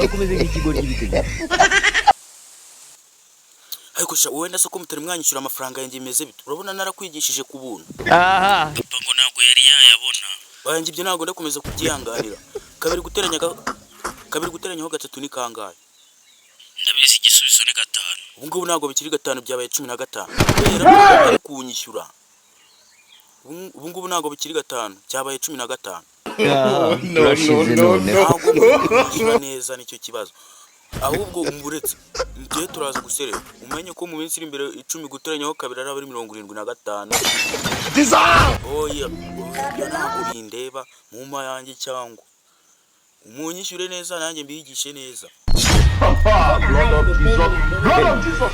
akomeze nk'ikigori gibitege. Ariko sha wenda so ko mutari mwanyishyura amafaranga yanjye meze bito. Urabona narakwigishije ku buntu. Aha. Papa ngo ntabwo yari yayabona. Banjye ibyo ntabwo ndakomeza kubyihanganira. Kabiri guteranyaho gatatu ni kangahe? Ndabizi igisubizo ni 5. Ubu ngubu ntabwo bikiri 5 byabaye 15. Kubera ari kunyishyura. Ubu ngubu ntabwo bikiri 5 byabaye 15. No. Neza nicyo kibazo. Ahubwo umburetse ngiye turaza guserera umenye ko mu minsi iri imbere 10 guteranyaho kabiri ari 75. Oya ntabwo bindeba mu ma yanjye cyangwa umunyishyure neza nanjye mbigishe neza. Blood of Jesus.